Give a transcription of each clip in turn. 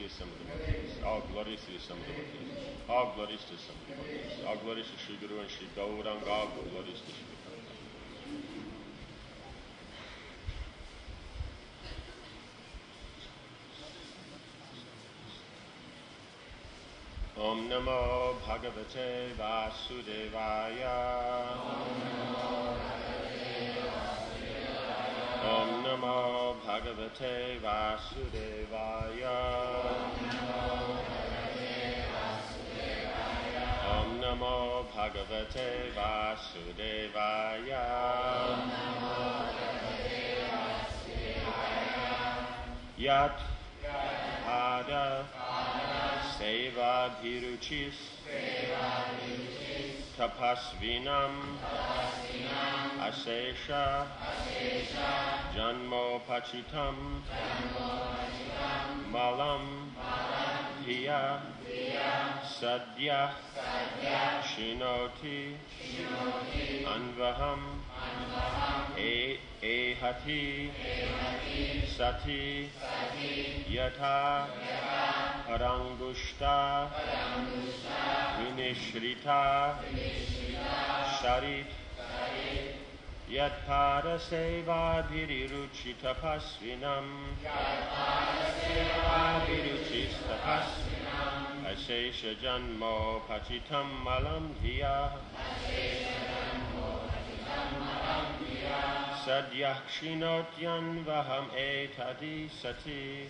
to some devotees. All glories to some devotees. All glories to some devotees. All glories to Sri Guru and Sri Gauranga. All glories to Sri Om Namo Bhagavate Vasudevaya. Om Namo Bhagavate Vasudevaya. Om Namo Bhagavate Vasudevaya. Yat Pada Seva Bhiruchis Tapasvinam Asesha Janmo Pachitam Malam Hiya Sadya Shinoti Anvaham Ehati Sati Yatha Parangushta Vinishrita Sharit Yat Paraseva Bhiriruchita Pasvinam Asesha Janmo Pachitam Malam Dhiya Sadyakshinotyam Vaham Etadi Sati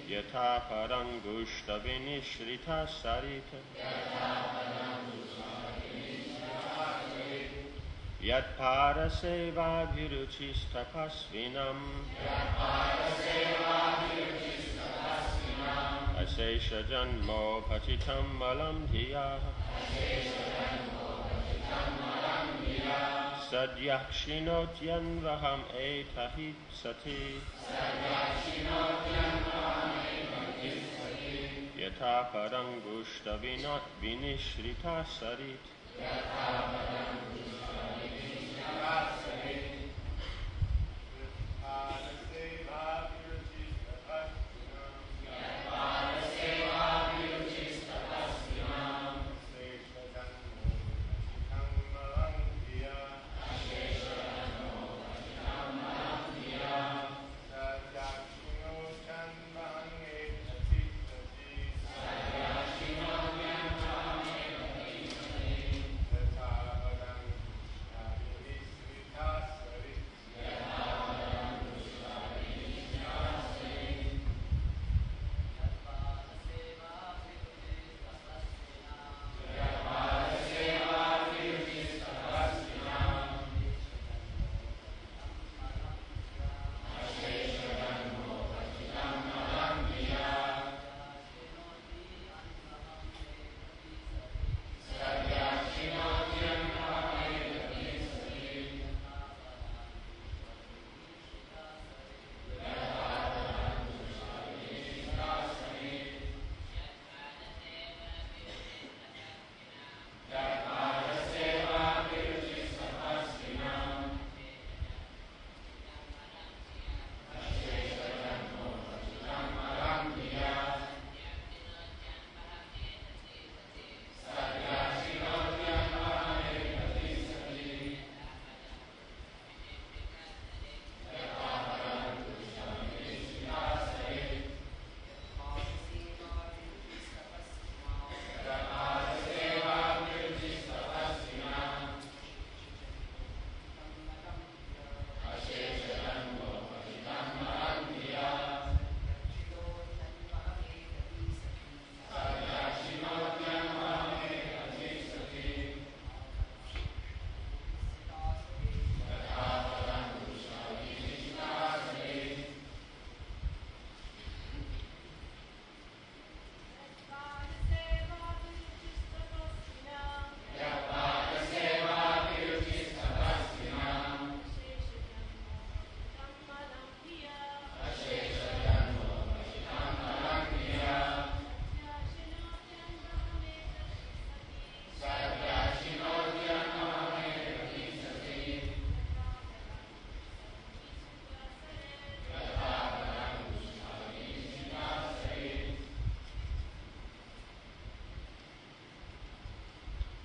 Yatha Parangushta Vinishrita Sarita Yat Paraseva Bhiruchista Pasvinam Asesha Janmo Pachitam Malam Dhiya Sadyakshinotyam Vaham Etahi Sati Yatha Parangushta Vinishrita Sarit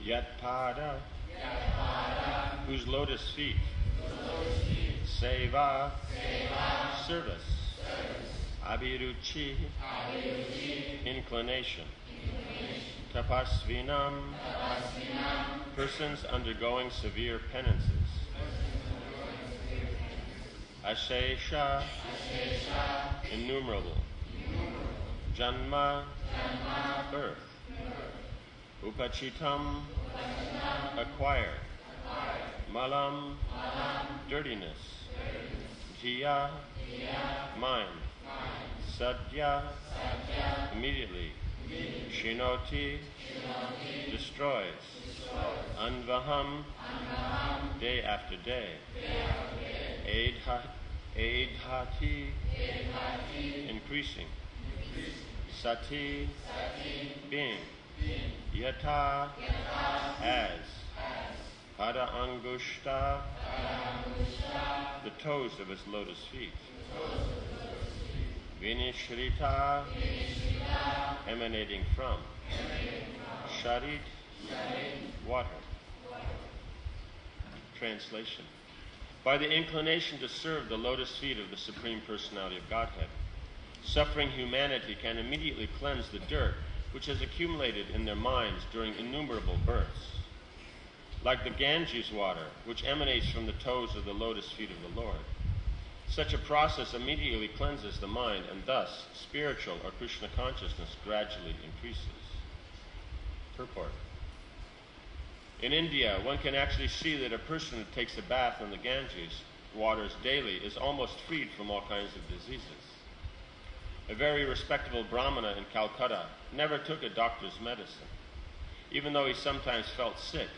Yat pada, whose lotus feet, seva, service, abhiruchi, inclination, tapasvinam, persons undergoing severe penances, ashesha, innumerable, janma, birth, upachitam, acquired, malam, dirtiness, jya, mind, sadhya, immediately, shinoti, destroys, anvaham, day after day, aidhati, increasing, sati, being, yata, as, pada angushta, the toes of his lotus feet, vinishrita, emanating from, sharit, water. Translation. By the inclination to serve the lotus feet of the Supreme Personality of Godhead, suffering humanity can immediately cleanse the dirt which has accumulated in their minds during innumerable births. Like the Ganges water, which emanates from the toes of the lotus feet of the Lord, such a process immediately cleanses the mind, and thus spiritual or Krishna consciousness gradually increases. Purport. In India, one can actually see that a person who takes a bath in the Ganges waters daily is almost freed from all kinds of diseases. A very respectable Brahmana in Calcutta never took a doctor's medicine. Even though he sometimes felt sick,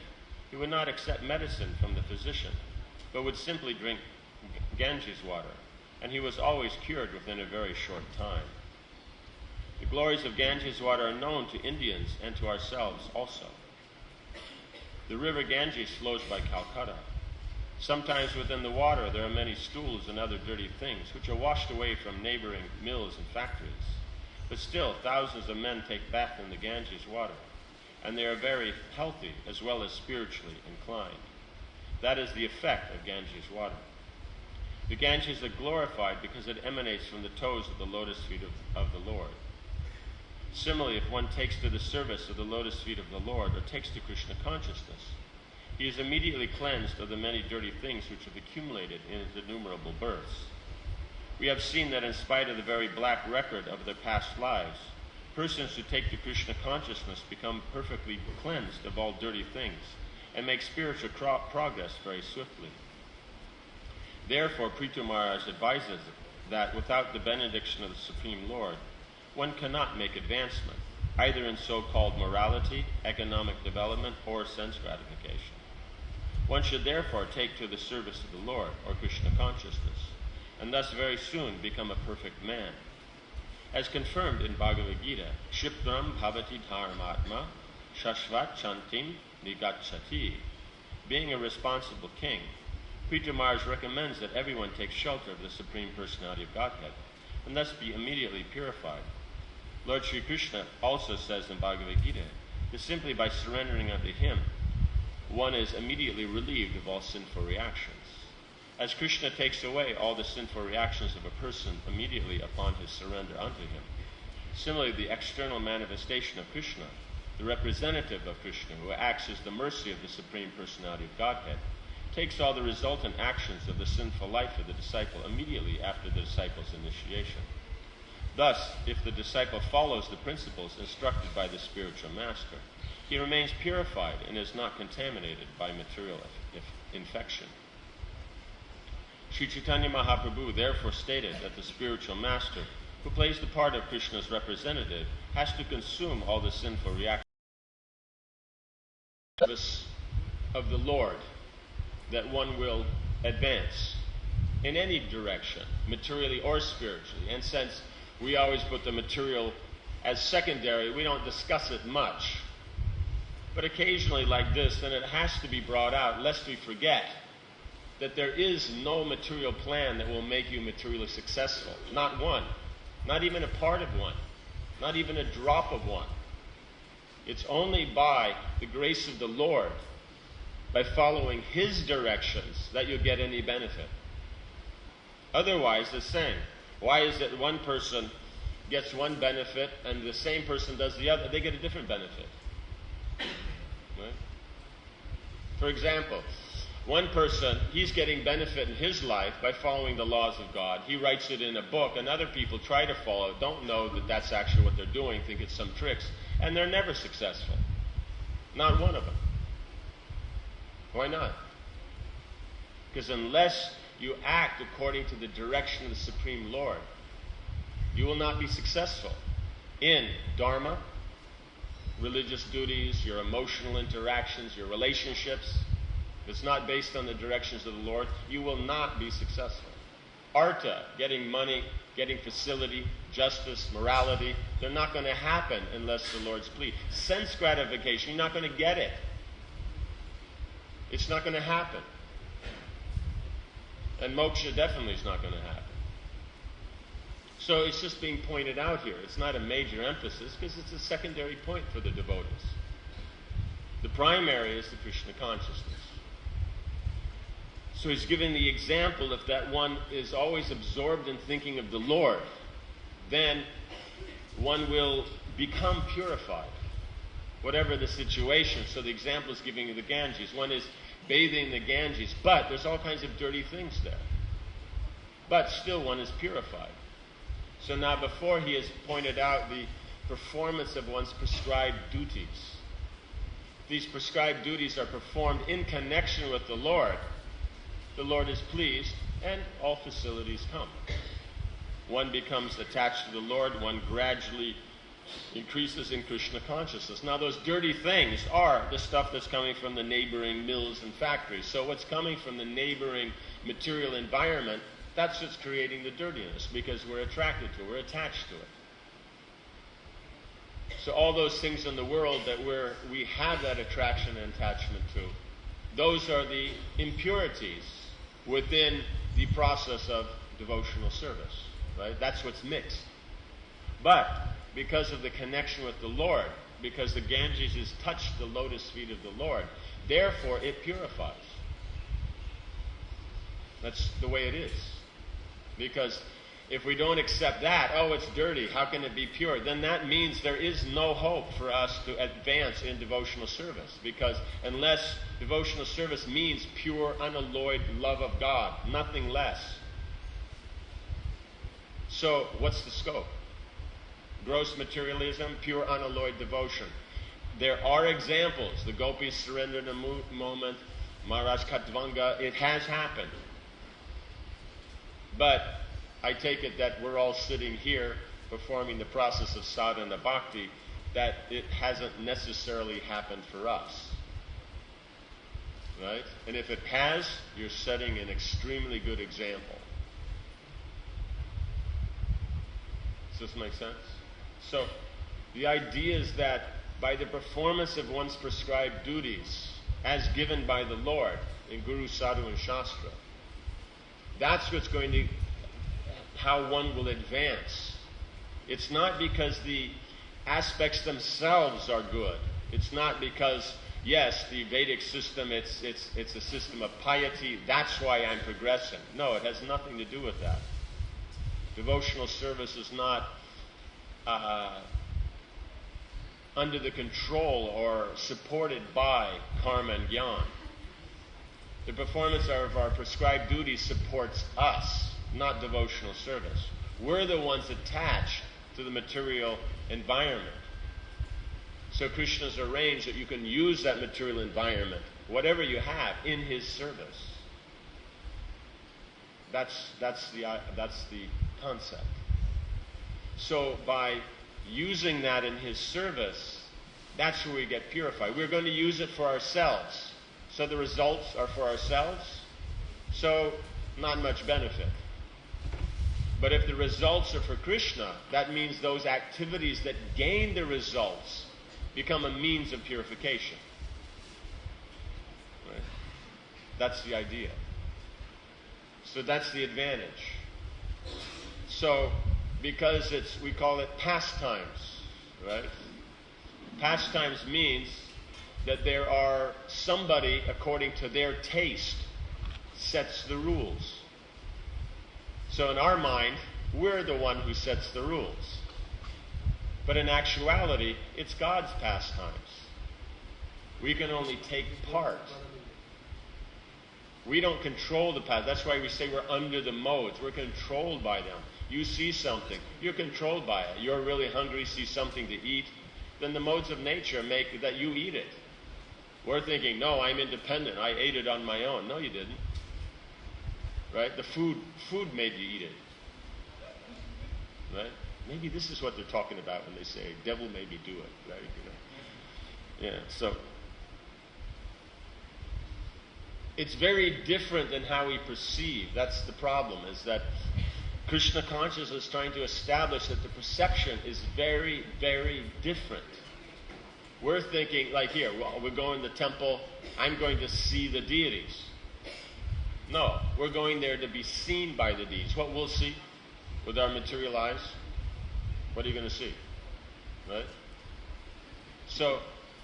he would not accept medicine from the physician, but would simply drink Ganges water, and he was always cured within a very short time. The glories of Ganges water are known to Indians and to ourselves also. The river Ganges flows by Calcutta. Sometimes within the water there are many stools and other dirty things which are washed away from neighboring mills and factories. But still, thousands of men take bath in the Ganges water, and they are very healthy as well as spiritually inclined. That is the effect of Ganges water. The Ganges are glorified because it emanates from the toes of the lotus feet of the Lord. Similarly, if one takes to the service of the lotus feet of the Lord, or takes to Krishna consciousness, he is immediately cleansed of the many dirty things which have accumulated in his innumerable births. We have seen that in spite of the very black record of their past lives, persons who take to Krishna consciousness become perfectly cleansed of all dirty things and make spiritual progress very swiftly. Therefore, Prithu Maharaj advises that without the benediction of the Supreme Lord, one cannot make advancement, either in so-called morality, economic development, or sense gratification. One should therefore take to the service of the Lord, or Krishna consciousness, and thus very soon become a perfect man. As confirmed in Bhagavad Gita, Shipram bhavati dharmatma shashvat chantim nigacchati. Being a responsible king, Prithu Maharaj recommends that everyone take shelter of the Supreme Personality of Godhead, and thus be immediately purified. Lord Sri Krishna also says in Bhagavad Gita that simply by surrendering unto him, one is immediately relieved of all sinful reactions. As Krishna takes away all the sinful reactions of a person immediately upon his surrender unto him, similarly the external manifestation of Krishna, the representative of Krishna who acts as the mercy of the Supreme Personality of Godhead, takes all the resultant actions of the sinful life of the disciple immediately after the disciple's initiation. Thus, if the disciple follows the principles instructed by the spiritual master, he remains purified and is not contaminated by material infection. Sri Chaitanya Mahaprabhu therefore stated that the spiritual master, who plays the part of Krishna's representative, has to consume all the sinful reactions of the Lord, that one will advance in any direction, materially or spiritually. And since we always put the material as secondary, we don't discuss it much. But occasionally like this, then it has to be brought out, lest we forget that there is no material plan that will make you materially successful. Not one. Not even a part of one. Not even a drop of one. It's only by the grace of the Lord, by following His directions, that you'll get any benefit. Otherwise, the same. Why is it one person gets one benefit and the same person does the other? They get a different benefit. Right? For example, one person, he's getting benefit in his life by following the laws of God. He writes it in a book, and other people try to follow it, don't know that that's actually what they're doing, think it's some tricks, and they're never successful. Not one of them. Why not? Because unless you act according to the direction of the Supreme Lord, you will not be successful in Dharma, religious duties, your emotional interactions, your relationships. If it's not based on the directions of the Lord, you will not be successful. Artha, getting money, getting facility, justice, morality, they're not going to happen unless the Lord's plea. Sense gratification, you're not going to get it. It's not going to happen. And moksha definitely is not going to happen. So it's just being pointed out here. It's not a major emphasis because it's a secondary point for the devotees. The primary is the Krishna consciousness. So he's giving the example, if that one is always absorbed in thinking of the Lord, then one will become purified, whatever the situation. So the example is giving you the Ganges. One is bathing in the Ganges, but there's all kinds of dirty things there. But still one is purified. So now before he has pointed out the performance of one's prescribed duties. These prescribed duties are performed in connection with the Lord is pleased, and all facilities come. One becomes attached to the Lord, one gradually increases in Krishna consciousness. Now those dirty things are the stuff that's coming from the neighboring mills and factories. So what's coming from the neighboring material environment, that's what's creating the dirtiness, because we're attracted to it, we're attached to it. So all those things in the world that we have that attraction and attachment to, those are the impurities within the process of devotional service, right? That's what's mixed. But because of the connection with the Lord, because the Ganges has touched the lotus feet of the Lord, therefore it purifies. That's the way it is. Because if we don't accept that, oh, it's dirty, how can it be pure? Then that means there is no hope for us to advance in devotional service. Because unless devotional service means pure, unalloyed love of God, nothing less. So what's the scope? Gross materialism, pure, unalloyed devotion. There are examples. The gopis surrendered a moment, Maharaj Khatvanga, it has happened. But I take it that we're all sitting here performing the process of sadhana bhakti, that it hasn't necessarily happened for us. Right? And if it has, you're setting an extremely good example. Does this make sense? So, the idea is that by the performance of one's prescribed duties, as given by the Lord in Guru, Sadhu, and Shastra, that's what's going to, how one will advance. It's not because the aspects themselves are good. It's not because, yes, the Vedic system, it's a system of piety, that's why I'm progressing. No, it has nothing to do with that. Devotional service is not under the control or supported by karma and jnana. The performance of our prescribed duties supports us, not devotional service. We're the ones attached to the material environment. So Krishna's arranged that you can use that material environment, whatever you have, in his service. That's the concept. So by using that in his service, that's where we get purified. We're going to use it for ourselves. So the results are for ourselves. So not much benefit. But if the results are for Krishna, that means those activities that gain the results become a means of purification. Right? That's the idea. So that's the advantage. So, because we call it pastimes, right? Pastimes means that there are somebody, according to their taste, sets the rules. So in our mind, we're the one who sets the rules. But in actuality, it's God's pastimes. We can only take part. We don't control the past. That's why we say we're under the modes. We're controlled by them. You see something, you're controlled by it. You're really hungry, see something to eat, then the modes of nature make that you eat it. We're thinking, no, I'm independent. I ate it on my own. No, you didn't. Right? The food made you eat it. Right? Maybe this is what they're talking about when they say, devil made me do it. Right? You know? Yeah, so it's very different than how we perceive. That's the problem, is that Krishna consciousness is trying to establish that the perception is very, very different. We're thinking, like here, we're going to the temple, I'm going to see the deities. No, we're going there to be seen by the deities. What we'll see with our material eyes, what are you going to see? Right? So,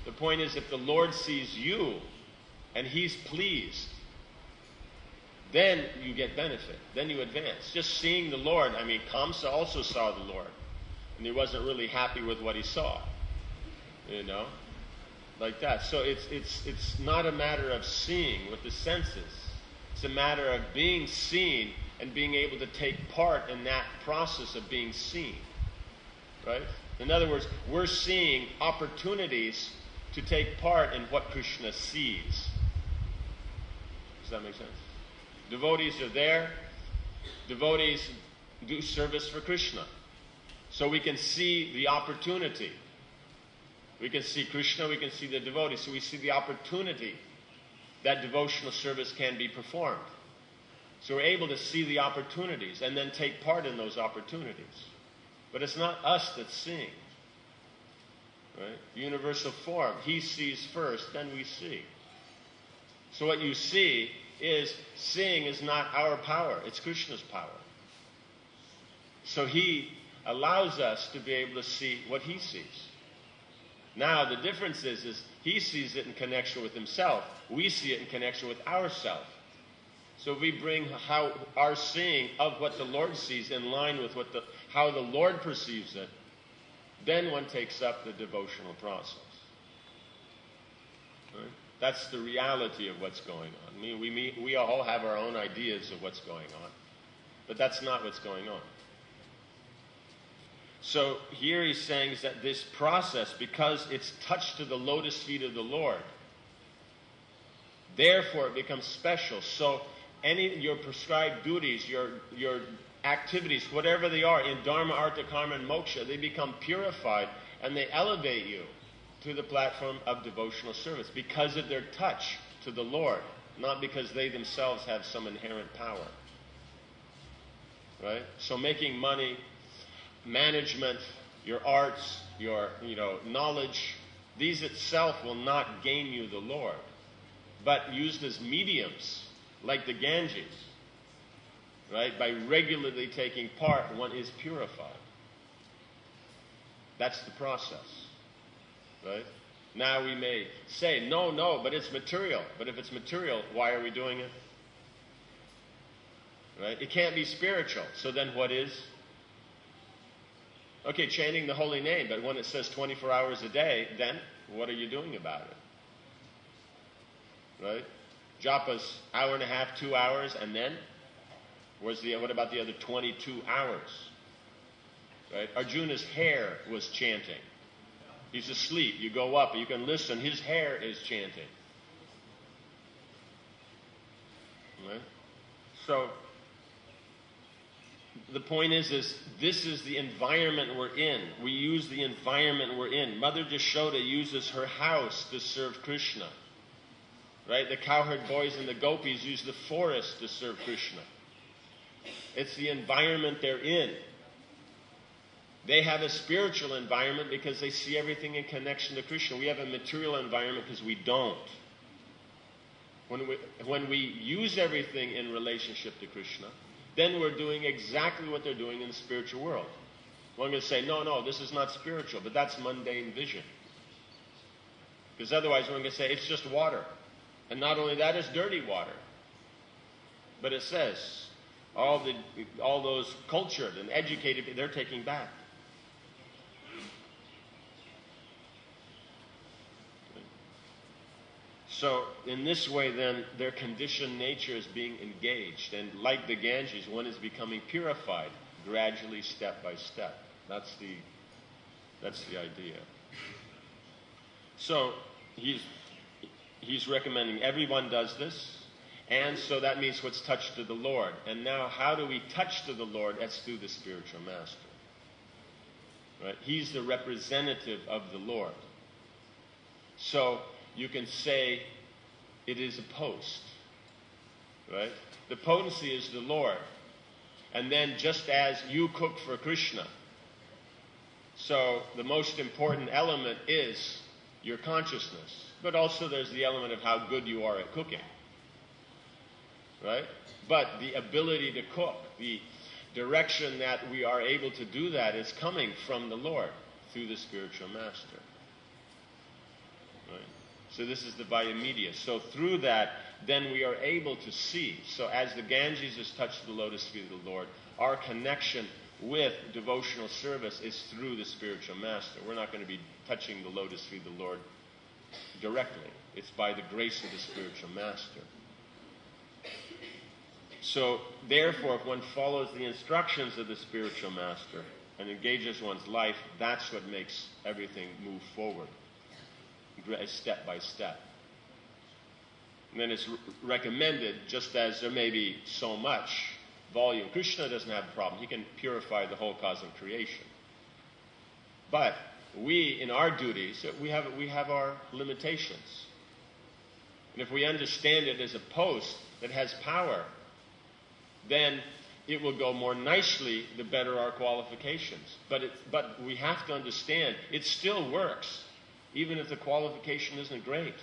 the point is, if the Lord sees you, and He's pleased, then you get benefit. Then you advance. Just seeing the Lord, I mean, Kamsa also saw the Lord, and he wasn't really happy with what he saw. You know? Like that. So it's not a matter of seeing with the senses. It's a matter of being seen and being able to take part in that process of being seen. Right? In other words, we're seeing opportunities to take part in what Krishna sees. Does that make sense? Devotees are there. Devotees do service for Krishna. So we can see the opportunity. We can see Krishna, we can see the devotees. So we see the opportunity that devotional service can be performed. So we're able to see the opportunities and then take part in those opportunities. But it's not us that's seeing. Right? Universal form. He sees first, then we see. So what you see is, seeing is not our power, it's Krishna's power. So He allows us to be able to see what He sees. Now the difference is He sees it in connection with Himself. We see it in connection with ourself. So if we bring how our seeing of what the Lord sees in line with how the Lord perceives it, then one takes up the devotional process. Right? That's the reality of what's going on. I mean, we all have our own ideas of what's going on, but that's not what's going on. So here he's saying is that this process, because it's touched to the lotus feet of the Lord, therefore it becomes special. So your prescribed duties, your activities, whatever they are, in Dharma, Artha, Karma, and Moksha, they become purified and they elevate you to the platform of devotional service because of their touch to the Lord, not because they themselves have some inherent power. Right? So making money, management, your arts, your knowledge, these itself will not gain you the Lord. But used as mediums, like the Ganges, right? By regularly taking part, one is purified. That's the process. Right? Now we may say, no, but it's material. But if it's material, why are we doing it? Right? It can't be spiritual. So then what is? Okay, chanting the holy name, but when it says 24 hours a day, then what are you doing about it? Right? Japa's hour and a half, 2 hours, and then? What about the other 22 hours? Right? Arjuna's hair was chanting. He's asleep. You go up, you can listen. His hair is chanting. Right? So, the point is this is the environment we're in. We use the environment we're in. Mother Jashoda uses her house to serve Krishna. Right? The cowherd boys and the gopis use the forest to serve Krishna. It's the environment they're in. They have a spiritual environment because they see everything in connection to Krishna. We have a material environment because we don't. When we use everything in relationship to Krishna, then we're doing exactly what they're doing in the spiritual world. One can say, no, this is not spiritual, but that's mundane vision. Because otherwise we're going to say it's just water. And not only that, it's dirty water. But it says all those cultured and educated, they're taking back. So in this way then, their conditioned nature is being engaged. And like the Ganges, one is becoming purified gradually, step by step. That's the idea. So he's recommending everyone does this. And so that means what's touched to the Lord. And now how do we touch to the Lord? That's through the spiritual master. Right? He's the representative of the Lord. So you can say it is a post. Right? The potency is the Lord. And then just as you cook for Krishna, so the most important element is your consciousness. But also there's the element of how good you are at cooking. Right? But the ability to cook, the direction that we are able to do that is coming from the Lord through the spiritual master. Right? So this is the via media. So through that, then we are able to see. So as the Ganges has touched the lotus feet of the Lord, our connection with devotional service is through the spiritual master. We're not going to be touching the lotus feet of the Lord directly. It's by the grace of the spiritual master. So, therefore, if one follows the instructions of the spiritual master and engages one's life, that's what makes everything move forward, step by step. And then it's recommended, just as there may be so much volume. Krishna doesn't have a problem. He can purify the whole cosmic creation. But we, in our duties, we have our limitations. And if we understand it as a post that has power, then it will go more nicely the better our qualifications. But we have to understand it still works, even if the qualification isn't great.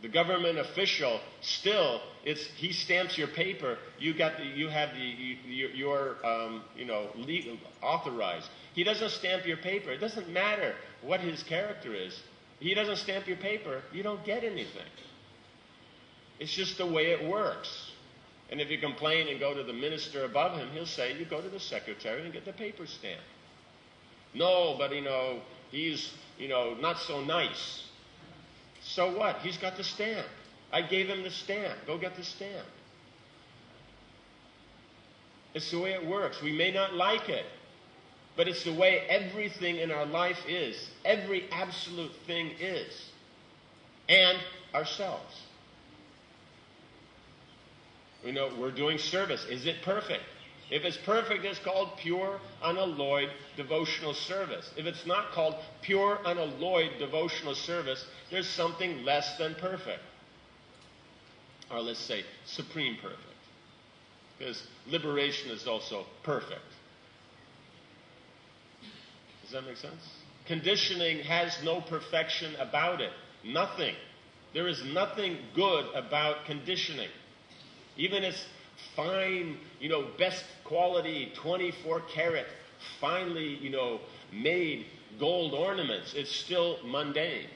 The government official still, he stamps your paper. You're legal, authorized. He doesn't stamp your paper. It doesn't matter what his character is. He doesn't stamp your paper. You don't get anything. It's just the way it works. And if you complain and go to the minister above him, he'll say, you go to the secretary and get the paper stamped. No, but he's not so nice. So what? He's got the stamp. I gave him the stamp. Go get the stamp. It's the way it works. We may not like it, but it's the way everything in our life is. Every absolute thing is. And ourselves. We're doing service. Is it perfect? If it's perfect, it's called pure, unalloyed devotional service. If it's not called pure, unalloyed devotional service, there's something less than perfect. Or let's say, supreme perfect. Because liberation is also perfect. Does that make sense? Conditioning has no perfection about it. Nothing. There is nothing good about conditioning. Even its fine, best quality, 24 karat, finely, made gold ornaments, it's still mundane.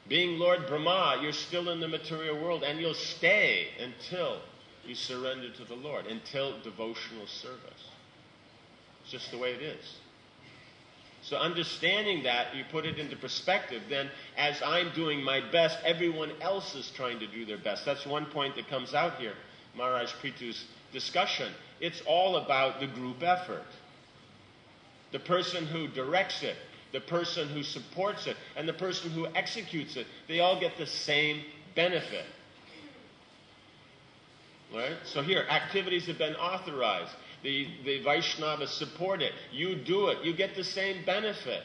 Being Lord Brahma, you're still in the material world, and you'll stay until you surrender to the Lord, until devotional service. It's just the way it is. So understanding that, you put it into perspective, then as I'm doing my best, everyone else is trying to do their best. That's one point that comes out here, Maharaj Pritu's discussion. It's all about the group effort. The person who directs it, the person who supports it, and the person who executes it, they all get the same benefit. Right? So here, activities have been authorized. The Vaishnavas support it. You do it. You get the same benefit.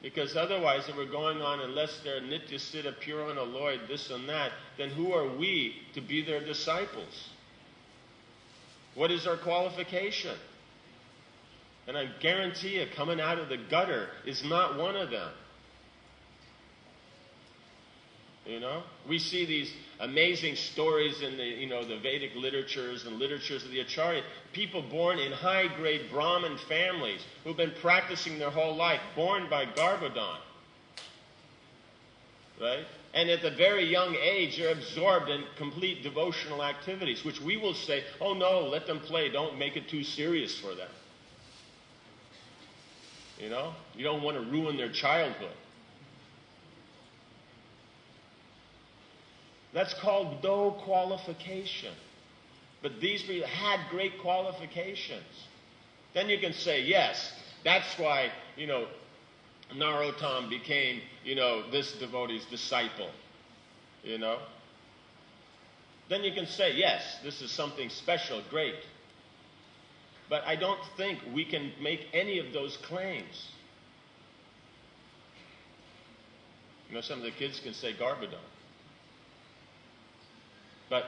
Because otherwise, if we're going on, unless they're nitya siddha, pure unalloyed, this and that, then who are we to be their disciples? What is our qualification? And I guarantee you, coming out of the gutter is not one of them. You know, we see these amazing stories in the, the Vedic literatures and literatures of the Acharya. People born in high-grade Brahmin families who've been practicing their whole life, born by Garbhodhan. Right? And at the very young age, they're absorbed in complete devotional activities, which we will say, oh no, let them play. Don't make it too serious for them. You know? You don't want to ruin their childhood. That's called no qualification. But these people had great qualifications. Then you can say, yes, that's why, Narottam became, this devotee's disciple. Then you can say, yes, this is something special, great. But I don't think we can make any of those claims. Some of the kids can say Garbhodhan. But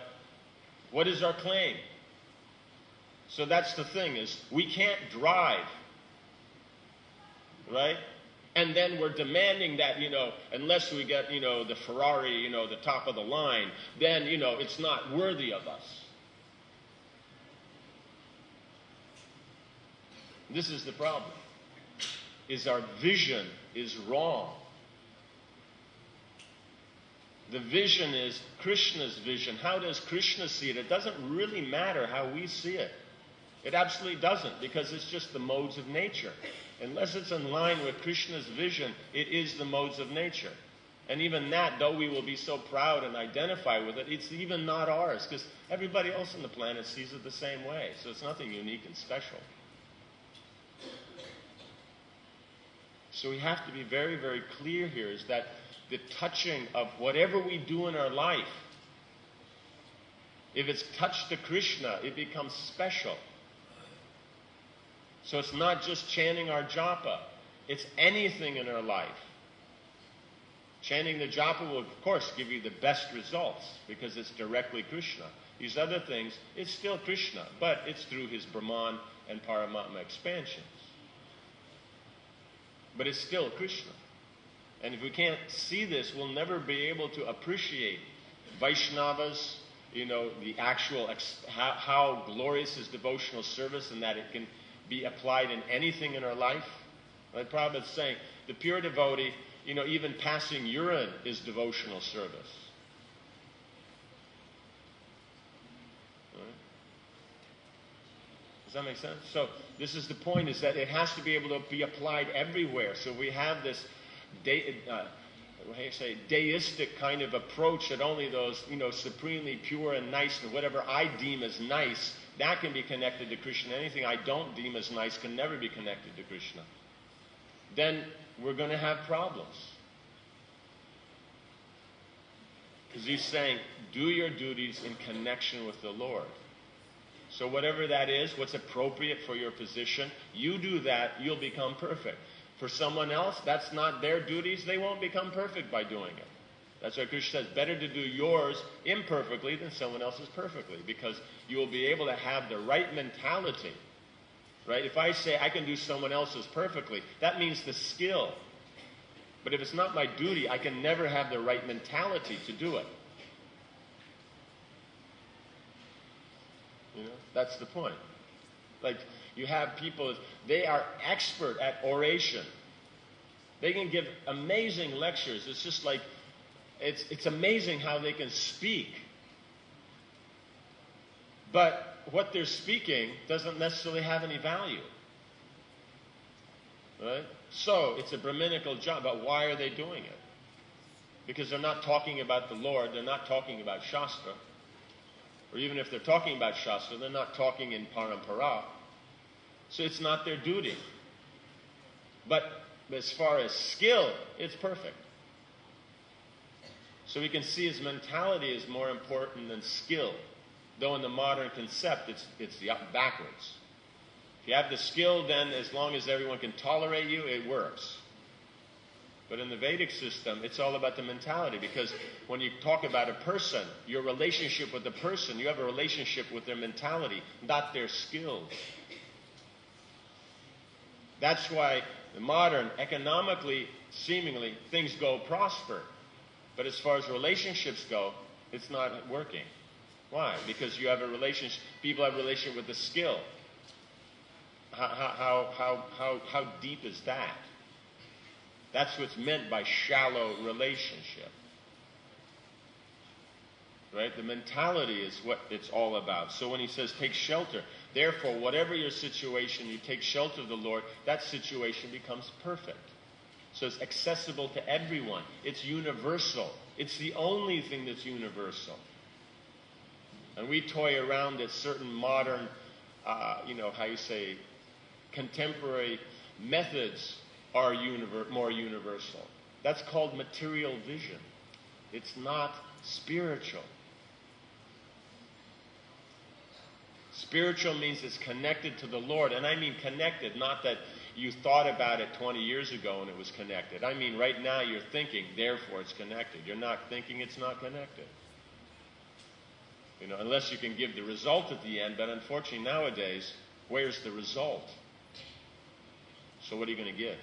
what is our claim? So that's the thing, is we can't drive, right? And then we're demanding that, unless we get, the Ferrari, the top of the line, then, it's not worthy of us. This is the problem, is our vision is wrong. The vision is Krishna's vision. How does Krishna see it? It doesn't really matter how we see it. It absolutely doesn't, because it's just the modes of nature. Unless it's in line with Krishna's vision, it is the modes of nature. And even that, though we will be so proud and identify with it, it's even not ours, because everybody else on the planet sees it the same way. So it's nothing unique and special. So we have to be very, very clear here, is that the touching of whatever we do in our life, if it's touched to Krishna, it becomes special. So it's not just chanting our japa, it's anything in our life. Chanting the japa will, of course, give you the best results because it's directly Krishna. These other things, it's still Krishna, but it's through his Brahman and Paramatma expansions. But it's still Krishna. And if we can't see this, we'll never be able to appreciate Vaishnavas, the actual, how glorious is devotional service, and that it can be applied in anything in our life. Like Prabhupada's saying, the pure devotee, even passing urine is devotional service. Right? Does that make sense? So this is the point, is that it has to be able to be applied everywhere. So we have this deistic kind of approach that only those, supremely pure and nice, and whatever I deem as nice, that can be connected to Krishna. Anything I don't deem as nice can never be connected to Krishna. Then we're going to have problems. Because he's saying, do your duties in connection with the Lord. So whatever that is, what's appropriate for your position, you do that, you'll become perfect. For someone else, that's not their duties, they won't become perfect by doing it. That's why Krishna says, better to do yours imperfectly than someone else's perfectly, because you will be able to have the right mentality. Right? If I say I can do someone else's perfectly, that means the skill. But if it's not my duty, I can never have the right mentality to do it. That's the point. Like, you have people, they are expert at oration. They can give amazing lectures. It's just like, it's amazing how they can speak. But what they're speaking doesn't necessarily have any value. Right? So, it's a Brahminical job, but why are they doing it? Because they're not talking about the Lord, they're not talking about Shastra. Or even if they're talking about Shastra, they're not talking in Parampara. So it's not their duty. But as far as skill, it's perfect. So we can see his mentality is more important than skill. Though in the modern concept, it's the backwards. If you have the skill, then as long as everyone can tolerate you, it works. But in the Vedic system, it's all about the mentality, because when you talk about a person, your relationship with the person, you have a relationship with their mentality, not their skills. That's why the modern, economically, seemingly, things go prosper. But as far as relationships go, it's not working. Why? Because you have a relationship, people have a relationship with the skill. How deep is that? That's what's meant by shallow relationship. Right? The mentality is what it's all about. So when he says take shelter, therefore, whatever your situation, you take shelter of the Lord, that situation becomes perfect. So it's accessible to everyone. It's universal. It's the only thing that's universal. And we toy around that certain modern, contemporary methods are more universal. That's called material vision. It's not spiritual. Spiritual means it's connected to the Lord. And I mean connected, not that you thought about it 20 years ago and it was connected. I mean right now you're thinking, therefore it's connected. You're not thinking, it's not connected. Unless you can give the result at the end. But unfortunately nowadays, where's the result? So what are you going to give?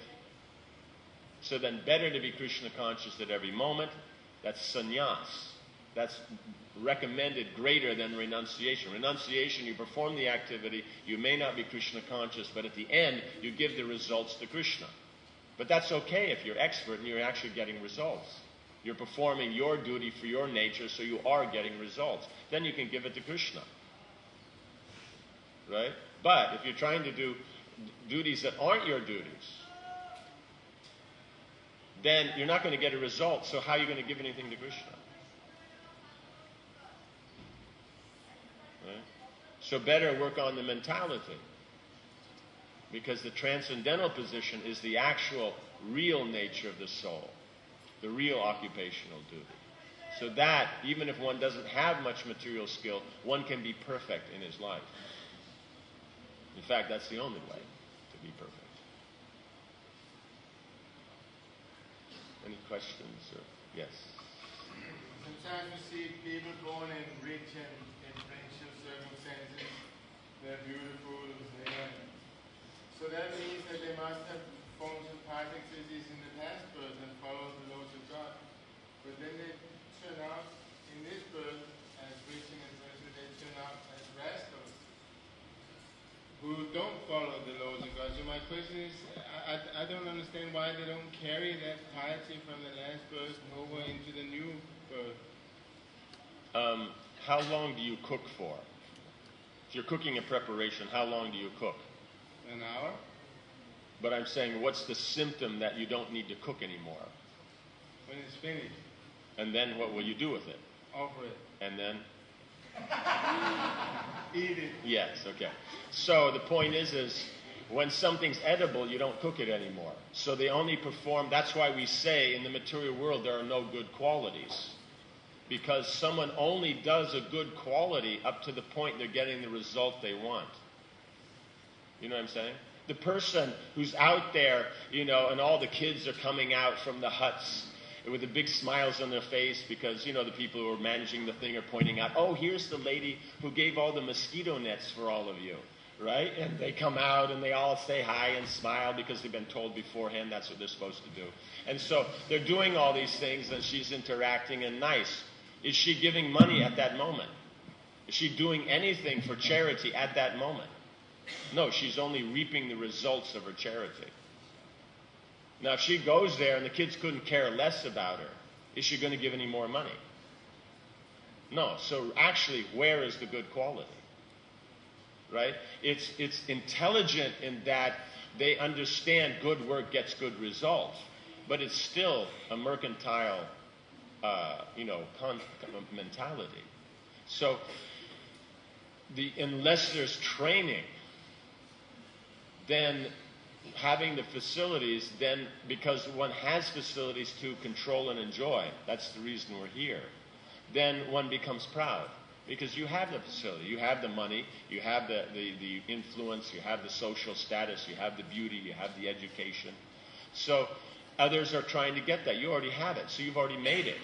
So then better to be Krishna conscious at every moment. That's sannyas. That's recommended greater than renunciation. Renunciation, you perform the activity, you may not be Krishna conscious, but at the end, you give the results to Krishna. But that's okay if you're expert and you're actually getting results. You're performing your duty for your nature, so you are getting results. Then you can give it to Krishna. Right? But if you're trying to do duties that aren't your duties, then you're not going to get a result, so how are you going to give anything to Krishna? Right? So better work on the mentality. Because the transcendental position is the actual, real nature of the soul. The real occupational duty. So that, even if one doesn't have much material skill, one can be perfect in his life. In fact, that's the only way to be perfect. Any questions? Yes? Sometimes you see people born in rich and influential circumstances. They're beautiful. So that means that they must have formed some past activities in the past birth and followed the laws of God. But then they turn out in this birth as rich and influential. They turn out as rascals who don't follow the laws of God. So my question is, I don't understand why they don't carry that piety from the last birth over into the new birth. How long do you cook for? If you're cooking a preparation, how long do you cook? An hour. But I'm saying, what's the symptom that you don't need to cook anymore? When it's finished. And then what will you do with it? Offer it. And then? Eat it. Yes, okay. So the point is when something's edible, you don't cook it anymore. So they only perform, that's why we say in the material world there are no good qualities. Because someone only does a good quality up to the point they're getting the result they want. You know what I'm saying? The person who's out there, and all the kids are coming out from the huts with the big smiles on their face because, the people who are managing the thing are pointing out, oh, here's the lady who gave all the mosquito nets for all of you, right? And they come out and they all say hi and smile because they've been told beforehand that's what they're supposed to do. And so they're doing all these things and she's interacting and nice. Is she giving money at that moment? Is she doing anything for charity at that moment? No, she's only reaping the results of her charity. Now, if she goes there and the kids couldn't care less about her, is she going to give any more money? No. So actually, where is the good quality? Right? It's intelligent in that they understand good work gets good results, but it's still a mercantile, mentality. So, unless there's training, then having the facilities, then because one has facilities to control and enjoy, that's the reason we're here, then one becomes proud. Because you have the facility, you have the money, you have the influence, you have the social status, you have the beauty, you have the education. So others are trying to get that. You already have it, so you've already made it.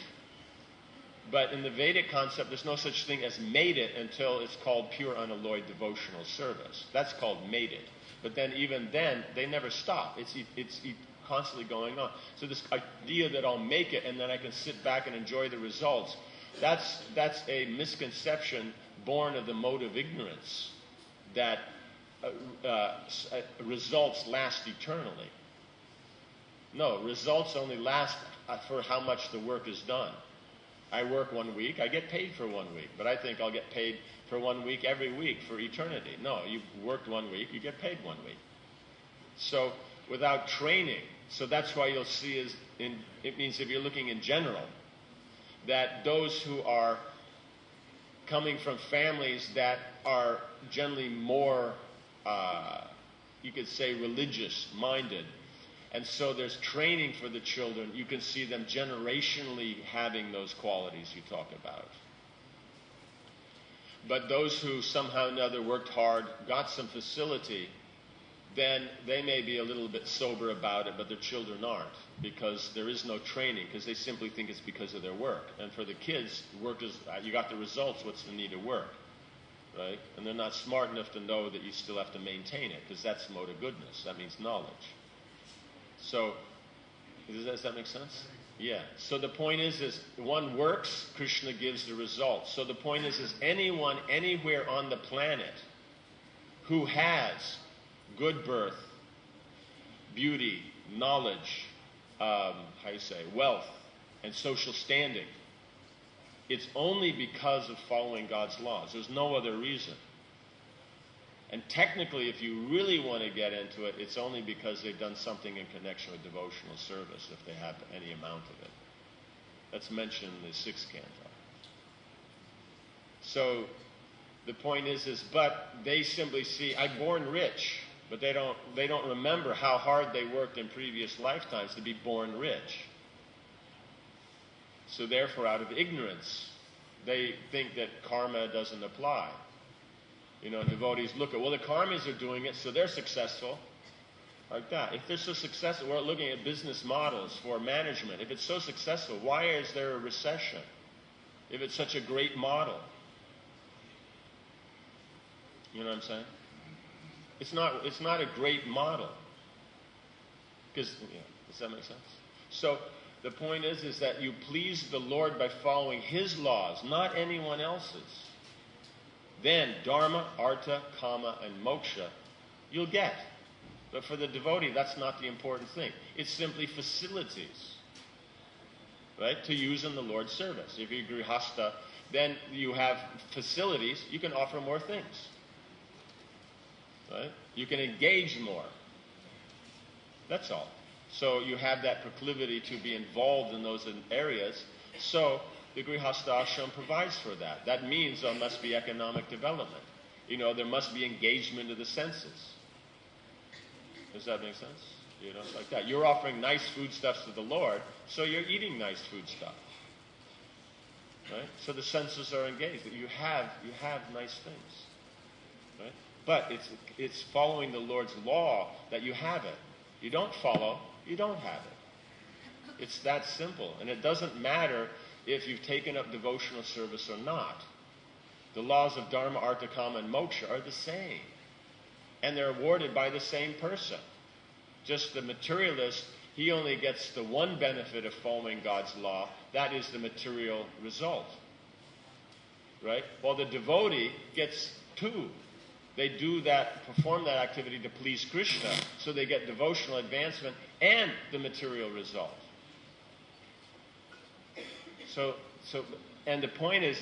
But in the Vedic concept, there's no such thing as made it until it's called pure unalloyed devotional service. That's called made it. But then even then, they never stop. It's constantly going on. So this idea that I'll make it and then I can sit back and enjoy the results, that's a misconception born of the mode of ignorance, that results last eternally. No, results only last for how much the work is done. I work 1 week, I get paid for 1 week, but I think I'll get paid for 1 week every week for eternity. No, you worked 1 week, you get paid 1 week. So without training, so that's why you'll see it means if you're looking in general, that those who are coming from families that are generally more, you could say, religious-minded, and so there's training for the children, you can see them generationally having those qualities you talk about. But those who somehow or another worked hard, got some facility, then they may be a little bit sober about it, but their children aren't, because there is no training, because they simply think it's because of their work. And for the kids, work is, you got the results, what's the need of work? Right? And they're not smart enough to know that you still have to maintain it, because that's the mode of goodness. That means knowledge. So, does that make sense? Yeah. So the point is one works, Krishna gives the results. So the point is anyone, anywhere on the planet who has good birth, beauty, knowledge, wealth, and social standing, it's only because of following God's laws. There's no other reason. And technically, if you really want to get into it, it's only because they've done something in connection with devotional service, if they have any amount of it. That's mentioned in the 6th canto. So the point is, but they simply see, I'm born rich, but they don't remember how hard they worked in previous lifetimes to be born rich. So therefore, out of ignorance, they think that karma doesn't apply. You know, devotees look at, well, the karmas are doing it, so they're successful. Like that. If they're so successful, we're looking at business models for management. If it's so successful, why is there a recession? If it's such a great model. You know what I'm saying? It's not a great model. Because, does that make sense? So the point is that you please the Lord by following His laws, not anyone else's. Then dharma, artha, kama, and moksha you'll get. But for the devotee, that's not the important thing. It's simply facilities, right, to use in the Lord's service. If you're grihasta, then you have facilities, you can offer more things. Right? You can engage more. That's all. So you have that proclivity to be involved in those areas. So the grihasta ashram provides for that. That means there must be economic development. You know, there must be engagement of the senses. Does that make sense? You know, like that. You're offering nice foodstuffs to the Lord, so you're eating nice foodstuff. Right? So the senses are engaged. You have nice things. Right? But it's following the Lord's law that you have it. You don't follow, you don't have it. It's that simple. And it doesn't matter if you've taken up devotional service or not. The laws of dharma, artha, kama, and moksha are the same. And they're awarded by the same person. Just the materialist, he only gets the one benefit of following God's law. That is the material result. Right? While the devotee gets two. They do that, perform that activity to please Krishna, so they get devotional advancement and the material result. So, and the point is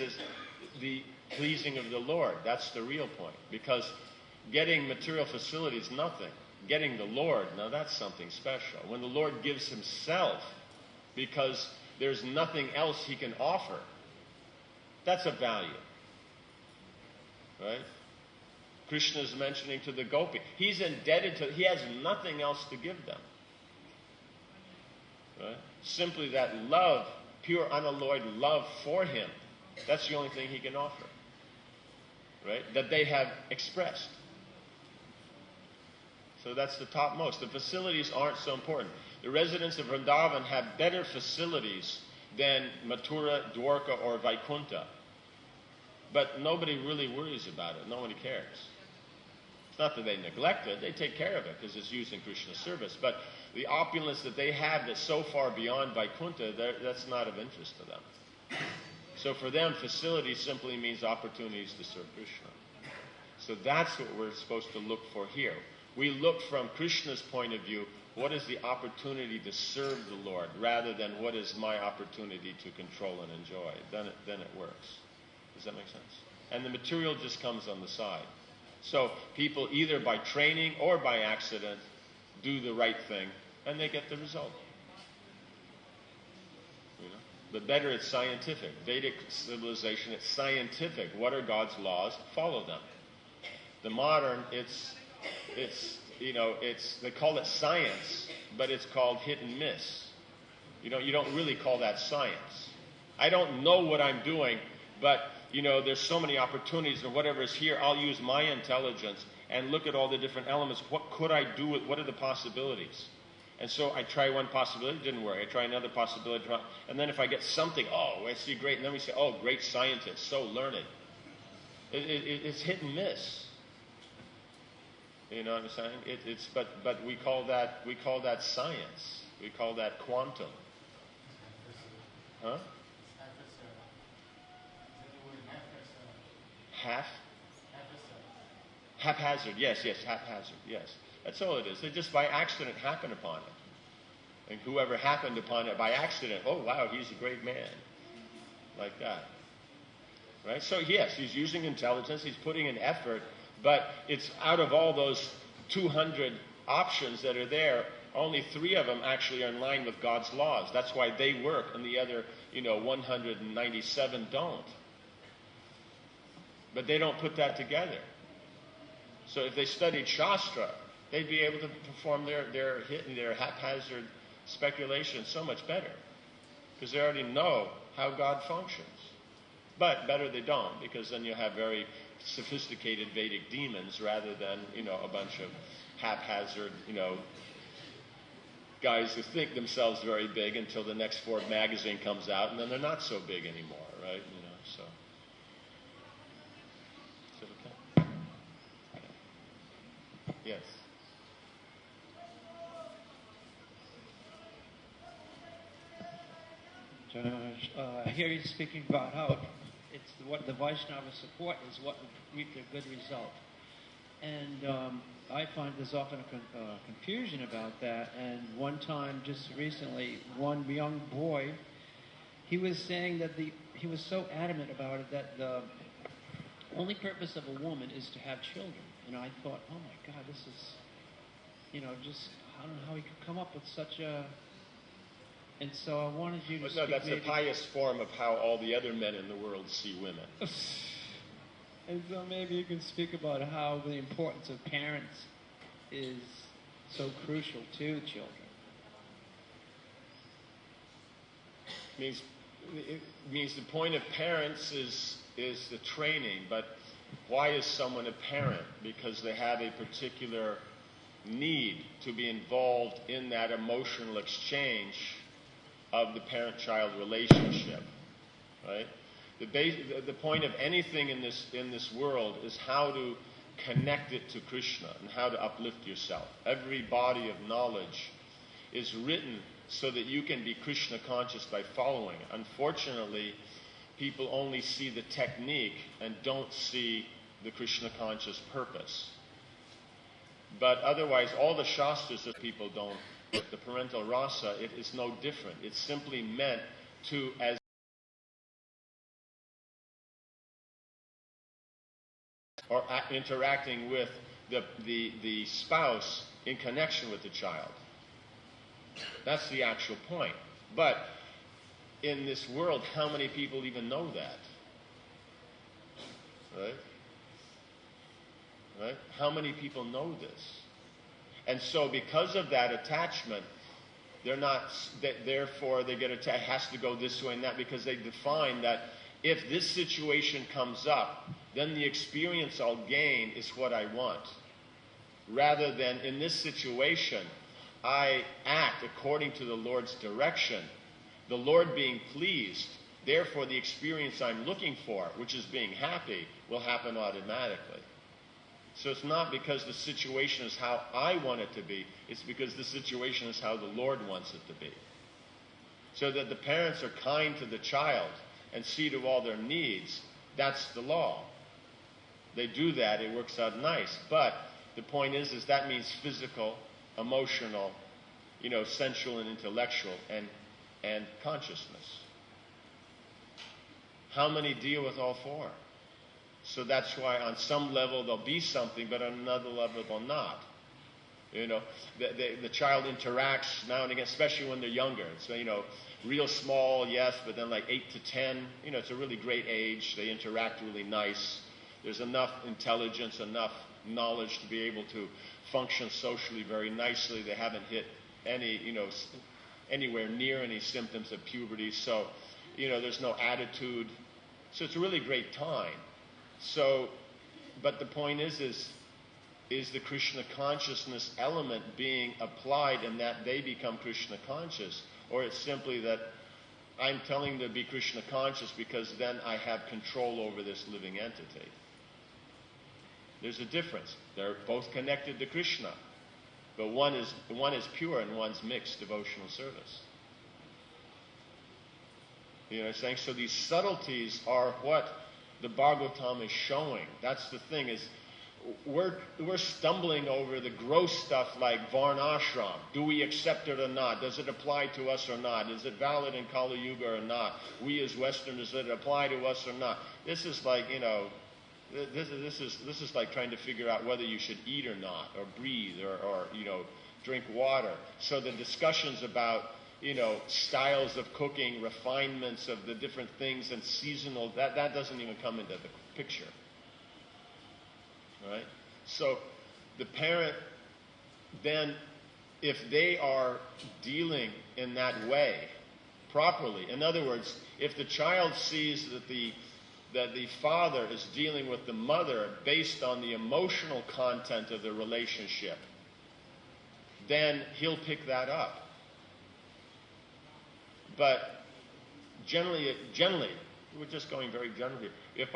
the pleasing of the Lord. That's the real point. Because getting material facility is nothing. Getting the Lord, now that's something special. When the Lord gives Himself, because there's nothing else He can offer, that's a value. Right? Krishna is mentioning to the gopi. He's indebted to, he has nothing else to give them. Right? Simply that love, pure unalloyed love for Him. That's the only thing He can offer. Right? That they have expressed. So that's the topmost. The facilities aren't so important. The residents of Vrindavan have better facilities than Mathura, Dwarka, or Vaikuntha. But nobody really worries about it. Nobody cares. It's not that they neglect it. They take care of it because it's used in Krishna's service. But the opulence that they have that's so far beyond Vaikuntha, that's not of interest to them. So for them, facility simply means opportunities to serve Krishna. So that's what we're supposed to look for here. We look from Krishna's point of view, what is the opportunity to serve the Lord, rather than what is my opportunity to control and enjoy. Then it works. Does that make sense? And the material just comes on the side. So people either by training or by accident do the right thing, and they get the result. You know? But better, it's scientific. Vedic civilization, it's scientific. What are God's laws? Follow them. The modern, they call it science, but it's called hit and miss. You don't really call that science. I don't know what I'm doing, but there's so many opportunities, or whatever is here, I'll use my intelligence and look at all the different elements. What could I do with, what are the possibilities? And so I try one possibility, it didn't work. I try another possibility, and then if I get something, I see great, and then we say, great scientist, so learned. It's hit and miss. You know what I'm saying? But we call that science. We call that quantum. Huh? Haphazard, yes, haphazard, yes. That's all it is. They just by accident happen upon it. And whoever happened upon it by accident, wow, he's a great man. Like that. Right? So yes, he's using intelligence, he's putting in effort, but it's out of all those 200 options that are there, only 3 of them actually are in line with God's laws. That's why they work and the other, 197 don't. But they don't put that together. So if they studied Shastra, they'd be able to perform their haphazard speculation so much better. Because they already know how God functions. But better they don't, because then you have very sophisticated Vedic demons rather than, a bunch of haphazard, guys who think themselves very big until the next Forbes magazine comes out, and then they're not so big anymore, right? So. Is it okay? Yes. I hear you speaking about how it's what the Vaishnava support is what would reap a good result. And I find there's often a confusion about that. And one time, just recently, one young boy, he was saying that he was so adamant about it that the only purpose of a woman is to have children. And I thought, oh my God, this is, just, I don't know how he could come up with such a... And so I wanted you to speak that's the pious form of how all the other men in the world see women. And so maybe you can speak about how the importance of parents is so crucial to children. It means the point of parents is the training, but why is someone a parent? Because they have a particular need to be involved in that emotional exchange of the parent-child relationship, right? The point of anything in this world is how to connect it to Krishna and how to uplift yourself. Every body of knowledge is written so that you can be Krishna conscious by following it. Unfortunately, people only see the technique and don't see the Krishna conscious purpose. But otherwise, all the Shastras that people don't, the parental rasa, it is no different. It's simply meant to, as or interacting with the spouse in connection with the child. That's the actual point. But in this world, how many people even know that? Right? How many people know this? And so because of that attachment, therefore they get attached, it has to go this way and that, because they define that if this situation comes up, then the experience I'll gain is what I want. Rather than in this situation, I act according to the Lord's direction, the Lord being pleased, therefore the experience I'm looking for, which is being happy, will happen automatically. So it's not because the situation is how I want it to be. It's because the situation is how the Lord wants it to be. So that the parents are kind to the child and see to all their needs. That's the law. They do that, it works out nice. But the point is that means physical, emotional, sensual and intellectual, and consciousness. How many deal with all four? So that's why on some level there'll be something, but on another level they'll not. The child interacts now and again, especially when they're younger. So, real small, yes, but then like 8 to 10, it's a really great age. They interact really nice. There's enough intelligence, enough knowledge to be able to function socially very nicely. They haven't hit any, anywhere near any symptoms of puberty. So, there's no attitude. So it's a really great time. So, but the point is the Krishna consciousness element being applied in that they become Krishna conscious, or it's simply that I'm telling them to be Krishna conscious because then I have control over this living entity. There's a difference. They're both connected to Krishna, but one is pure and one's mixed devotional service. You know what I'm saying? So these subtleties are what the Bhagavatam is showing. That's the thing, is we're stumbling over the gross stuff like Varnashram. Do we accept it or not? Does it apply to us or not? Is it valid in Kali Yuga or not? We as Westerners, does it apply to us or not? This is like, this is like trying to figure out whether you should eat or not, or breathe, or drink water. So the discussions about styles of cooking, refinements of the different things, and seasonal, that doesn't even come into the picture. Right? So the parent then, if they are dealing in that way properly, in other words, if the child sees that the father is dealing with the mother based on the emotional content of the relationship, then he'll pick that up. But generally, we're just going very generally. If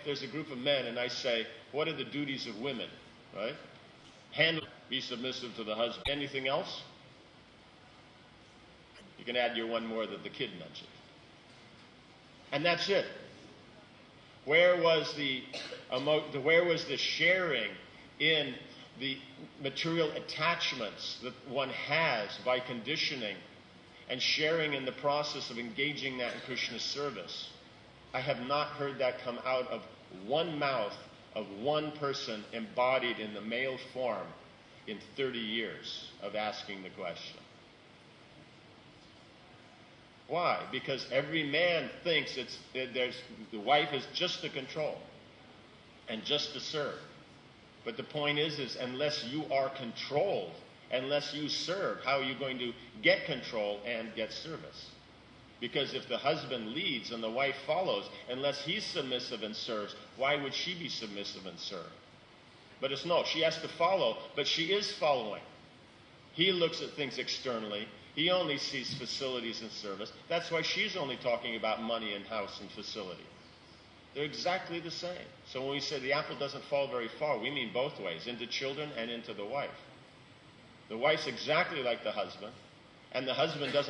there's a group of men and I say, what are the duties of women, right? Handle, be submissive to the husband. Anything else? You can add your one more that the kid mentioned. And that's it. Where was the sharing in the material attachments that one has by conditioning, and sharing in the process of engaging that in Krishna's service? I have not heard that come out of one mouth of one person embodied in the male form in 30 years of asking the question. Why? Because every man thinks the wife is just to control and just to serve. But the point is unless you are controlled, unless you serve, how are you going to get control and get service? Because if the husband leads and the wife follows, unless he's submissive and serves, why would she be submissive and serve? But it's no, she has to follow, but she is following. He looks at things externally. He only sees facilities and service. That's why she's only talking about money and house and facility. They're exactly the same. So when we say the apple doesn't fall very far, we mean both ways, into children and into the wife. The wife's exactly like the husband, and the husband doesn't